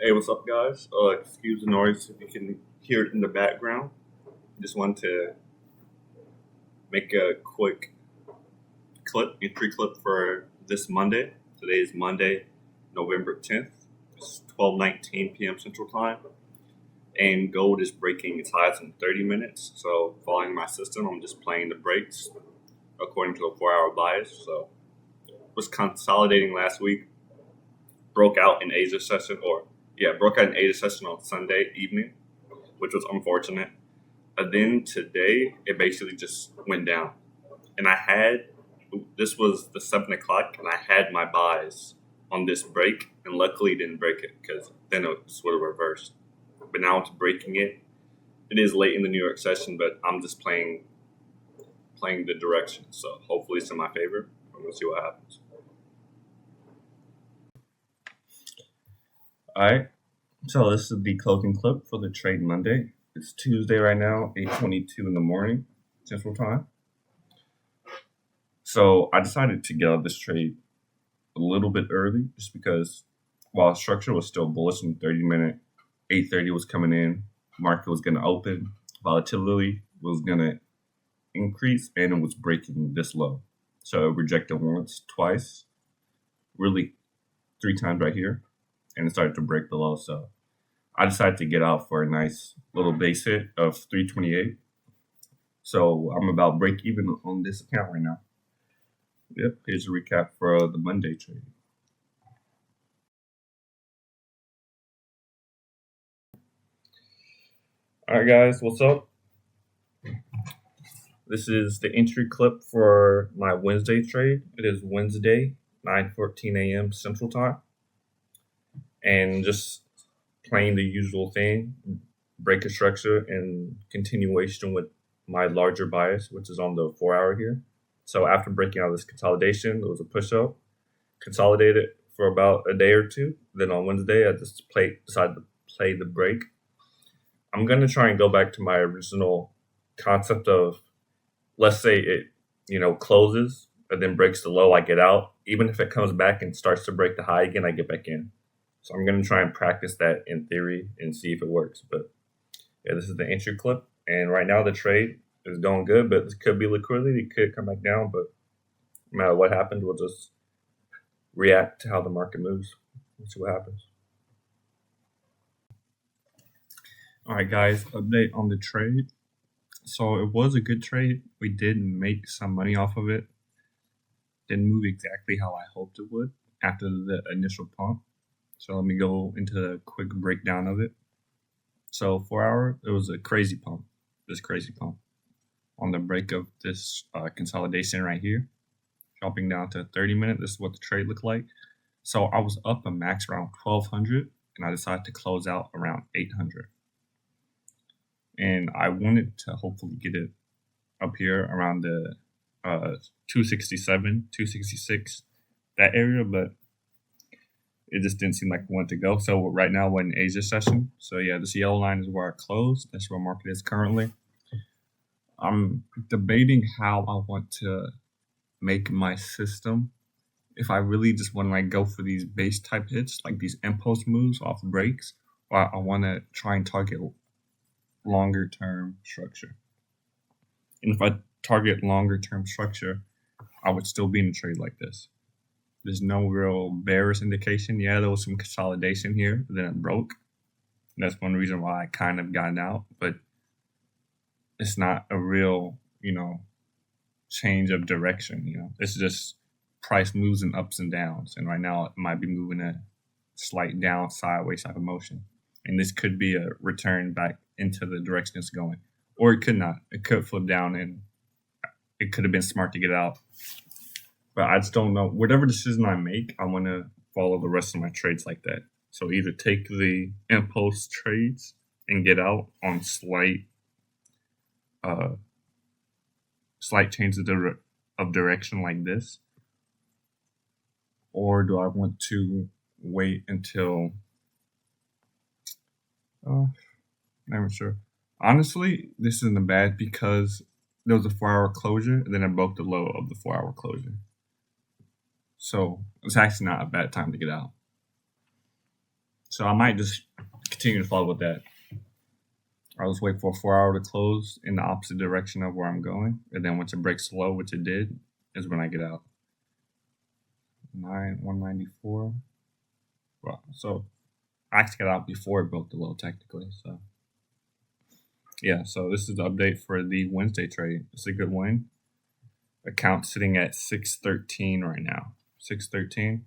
Hey, what's up, guys? Excuse the noise if you can hear it in the background. Just want to make a quick entry clip for this Monday. Today is Monday, November 10th. It's 12:19 p.m. Central Time, and gold is breaking its highs in 30 minutes. So, following my system, I'm just playing the breaks according to a 4-hour bias. So, was consolidating last week, broke out in Asia session, broke out in Asia session on Sunday evening, which was unfortunate. And then today, it basically just went down. And this was the 7 o'clock, and I had my buys on this break, and luckily it didn't break it because then it would have reversed. But now it's breaking it. It is late in the New York session, but I'm just playing the direction. So hopefully it's in my favor. I'm going to see what happens. All right. So this is the closing clip for the trade Monday. It's Tuesday right now, 8:22 in the morning, Central Time. So I decided to get out of this trade a little bit early just because while structure was still bullish in 30-minute, 8:30 was coming in, market was going to open, volatility was going to increase, and it was breaking this low. So it rejected once, twice, really 3 times right here, and it started to break the low. So I decided to get out for a nice little base hit of 328. So I'm about break even on this account right now. Yep, here's a recap for the Monday trade. All right, guys, what's up? This is the entry clip for my Wednesday trade. It is Wednesday, 9:14 a.m. Central Time. And just playing the usual thing, break a structure and continuation with my larger bias, which is on the 4-hour here. So after breaking out this consolidation, there was a push up, consolidated for about a day or two. Then on Wednesday, I just decided to play the break. I'm going to try and go back to my original concept of, let's say it, closes and then breaks the low, I get out. Even if it comes back and starts to break the high again, I get back in. So I'm going to try and practice that in theory and see if it works. But yeah, this is the entry clip. And right now the trade is going good, but this could be liquidity. It could come back down. But no matter what happens, we'll just react to how the market moves. We'll see what happens. All right, guys, update on the trade. So it was a good trade. We did make some money off of it. Didn't move exactly how I hoped it would after the initial pump. So let me go into a quick breakdown of it. So 4-hour, it was a crazy pump. This crazy pump on the break of this consolidation right here, dropping down to 30-minute. This is what the trade looked like. So I was up a max around 1200, and I decided to close out around 800. And I wanted to hopefully get it up here around the 267, 266, that area, but it just didn't seem like we wanted to go. So right now we're in Asia session. So yeah, this yellow line is where I closed. That's where market is currently. I'm debating how I want to make my system. If I really just want to go for these base type hits, like these impulse moves off breaks, or I want to try and target longer term structure. And if I target longer term structure, I would still be in a trade like this. There's no real bearish indication. Yeah, there was some consolidation here, then it broke. That's one reason why I kind of gotten out, but it's not a real, change of direction. It's just price moves and ups and downs. And right now it might be moving a slight down sideways type of motion. And this could be a return back into the direction it's going. Or it could not. It could flip down and it could have been smart to get out. But I just don't know. Whatever decision I make, I want to follow the rest of my trades like that. So either take the impulse trades and get out on slight changes of direction like this, or do I want to wait until? Never sure. Honestly, this isn't bad because there was a 4-hour closure, and then I broke the low of the 4-hour closure. So it's actually not a bad time to get out. So I might just continue to follow with that. I'll just wait for a 4 hour to close in the opposite direction of where I'm going. And then once it breaks low, which it did, is when I get out. 194. Well, so I actually got out before it broke the low technically. So yeah, so this is the update for the Wednesday trade. It's a good win. Account sitting at 613 right now. 613.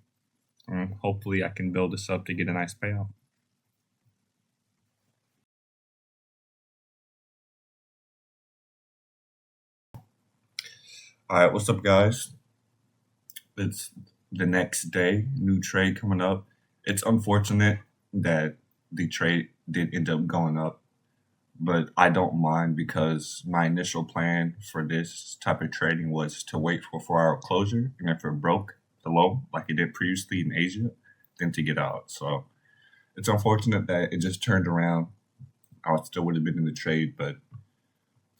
Hopefully I can build this up to get a nice payout. All right, what's up, guys? It's the next day, new trade coming up. It's unfortunate that the trade did end up going up, but I don't mind because my initial plan for this type of trading was to wait for a 4 hour closure, and if it broke the low like it did previously in Asia, then to get out. So it's unfortunate that it just turned around. I still would have been in the trade, but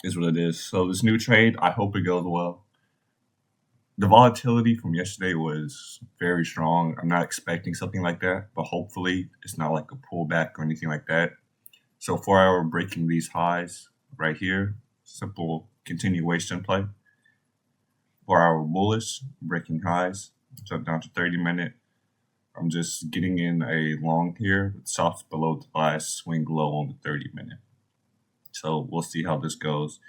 is what it is. So this new trade, I hope it goes well. The volatility from yesterday was very strong. I'm not expecting something like that, but hopefully it's not like a pullback or anything like that. So 4 hour breaking these highs right here, simple continuation play. 4 hour bullish, breaking highs, jump down to 30-minute. I'm just getting in a long here with soft below the bias, swing low on the 30-minute. So we'll see how this goes.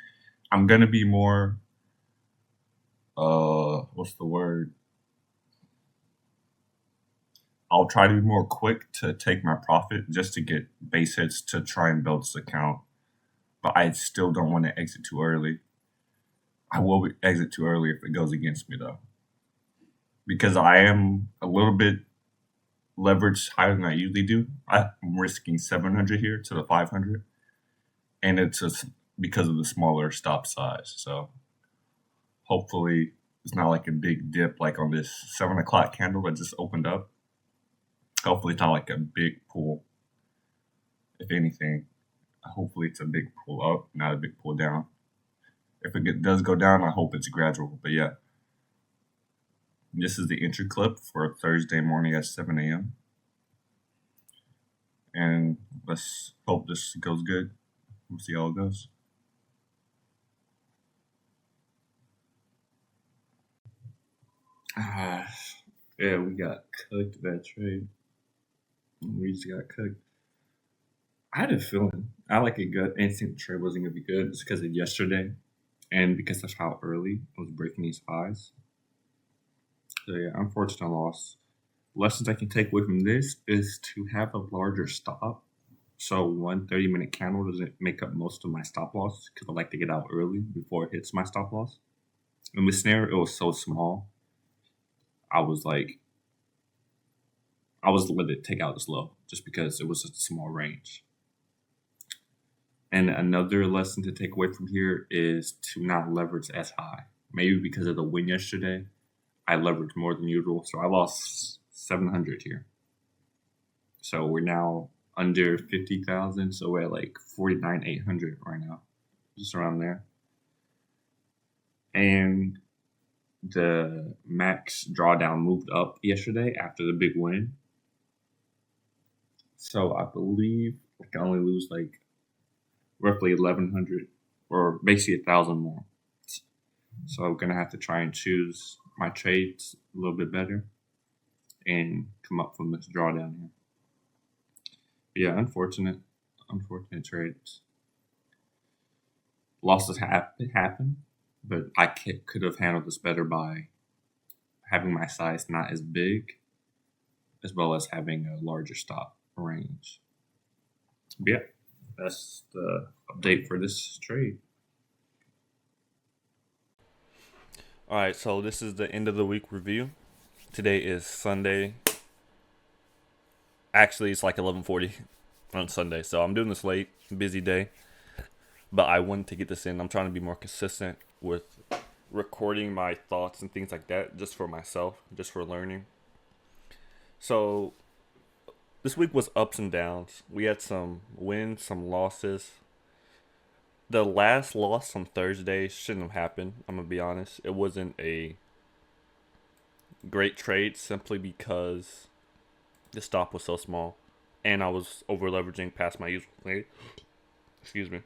I'm gonna be more what's the word? I'll try to be more quick to take my profit just to get base hits to try and build this account. But I still don't want to exit too early. I will exit too early if it goes against me though. Because I am a little bit leveraged higher than I usually do. I'm risking 700 here to the 500. And it's just because of the smaller stop size. So hopefully it's not like a big dip like on this 7 o'clock candle that just opened up. Hopefully it's not like a big pull. If anything, hopefully it's a big pull up, not a big pull down. If it does go down, I hope it's gradual. But yeah, this is the entry clip for Thursday morning at 7 a.m. And let's hope this goes good. We'll see how it goes. Yeah, we got cooked that trade. We just got cooked. I had a feeling. I like a gut instinct the trade wasn't gonna be good. It's because of yesterday, and because of how early I was breaking these highs. So yeah, unfortunate loss. Lessons I can take away from this is to have a larger stop. So one 30-minute candle doesn't make up most of my stop loss because I like to get out early before it hits my stop loss. In this scenario, it was so small. I was let it take out this low just because it was a small range. And another lesson to take away from here is to not leverage as high. Maybe because of the win yesterday, I leveraged more than usual, so I lost 700 here. So we're now under 50,000, so we're at like 49,800 right now, just around there. And the max drawdown moved up yesterday after the big win. So I believe I can only lose like roughly 1,100 or basically 1,000 more. So I'm going to have to try and choose my trades a little bit better and come up from this drawdown here. But yeah, unfortunate trades. Losses happen, but I could have handled this better by having my size not as big, as well as having a larger stop range. But yeah, that's the update for this trade. All right, so this is the end of the week review. Today is Sunday. Actually, it's like 11:40 on Sunday, so I'm doing this late, busy day. But I wanted to get this in. I'm trying to be more consistent with recording my thoughts and things like that, just for myself, just for learning. So this week was ups and downs. We had some wins, some losses. The last loss on Thursday shouldn't have happened. I'm going to be honest. It wasn't a great trade simply because the stop was so small. and I was over leveraging past my usual trade. Excuse me.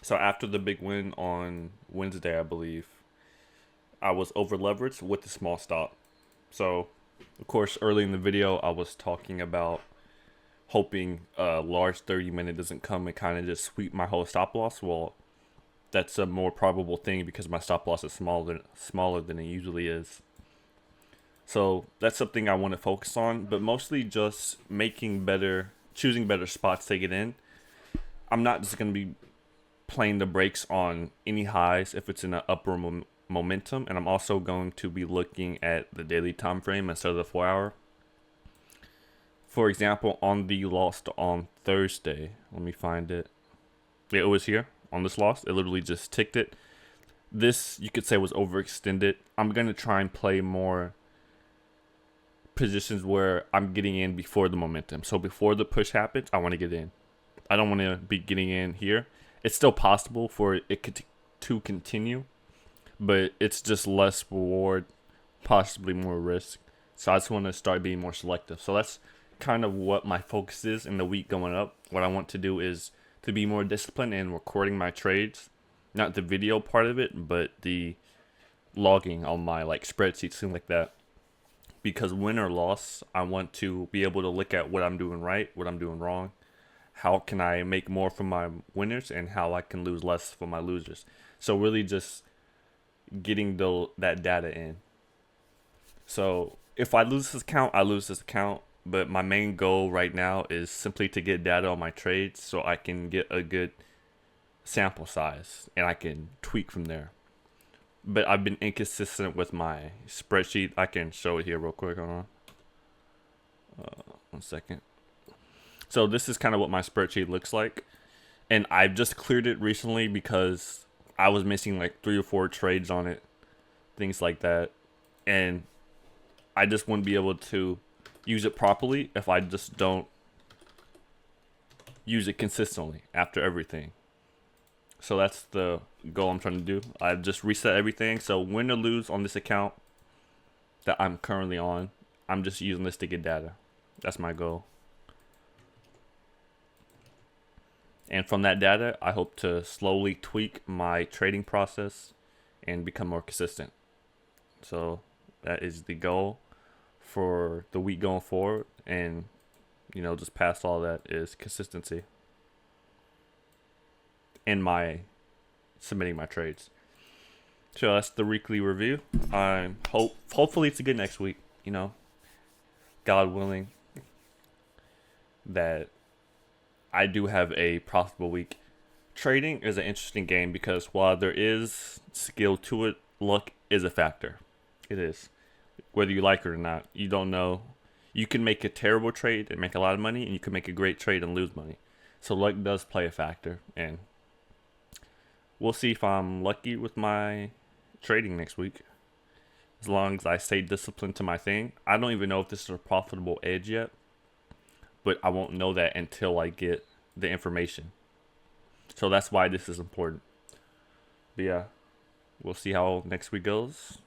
So after the big win on Wednesday, I believe, I was over leveraged with the small stop. So, of course, early in the video, I was talking about hoping a large 30-minute doesn't come and kind of just sweep my whole stop loss. Well, that's a more probable thing because my stop loss is smaller than it usually is. So that's something I want to focus on, but mostly just choosing better spots to get in. I'm not just going to be playing the brakes on any highs if it's in an upper momentum, and I'm also going to be looking at the daily time frame instead of the 4-hour. For example, on the loss on Thursday, let me find it. Yeah, it was here on this loss. It literally just ticked it. This, you could say, was overextended. I'm going to try and play more positions where I'm getting in before the momentum. So before the push happens, I want to get in. I don't want to be getting in here. It's still possible for it to continue, but it's just less reward, possibly more risk. So I just want to start being more selective. So that's kind of what my focus is in the week going up. What I want to do is to be more disciplined in recording my trades, not the video part of it, but the logging on my spreadsheets, things like that. Because win or loss, I want to be able to look at what I'm doing right, what I'm doing wrong, how can I make more from my winners, and how I can lose less for my losers. So really just getting that data in. So if I lose this account, I lose this account. But my main goal right now is simply to get data on my trades so I can get a good sample size and I can tweak from there. But I've been inconsistent with my spreadsheet. I can show it here real quick. Hold on. 1 second. So this is kind of what my spreadsheet looks like. And I've just cleared it recently because I was missing 3 or 4 trades on it. Things like that. And I just wouldn't be able to use it properly if I just don't use it consistently after everything. So that's the goal I'm trying to do. I've just reset everything. So win or lose on this account that I'm currently on, I'm just using this to get data. That's my goal. And from that data, I hope to slowly tweak my trading process and become more consistent. So that is the goal for the week going forward. And, just past all that is consistency in my submitting my trades. So that's the weekly review. Hopefully it's a good next week, God willing, that I do have a profitable week. Trading is an interesting game because while there is skill to it, luck is a factor. It is. Whether you like it or not, you don't know. You can make a terrible trade and make a lot of money, and you can make a great trade and lose money. So luck does play a factor, and we'll see if I'm lucky with my trading next week. As long as I stay disciplined to my thing. I don't even know if this is a profitable edge yet, but I won't know that until I get the information. So that's why this is important. But yeah, we'll see how next week goes.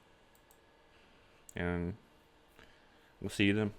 And we'll see you then.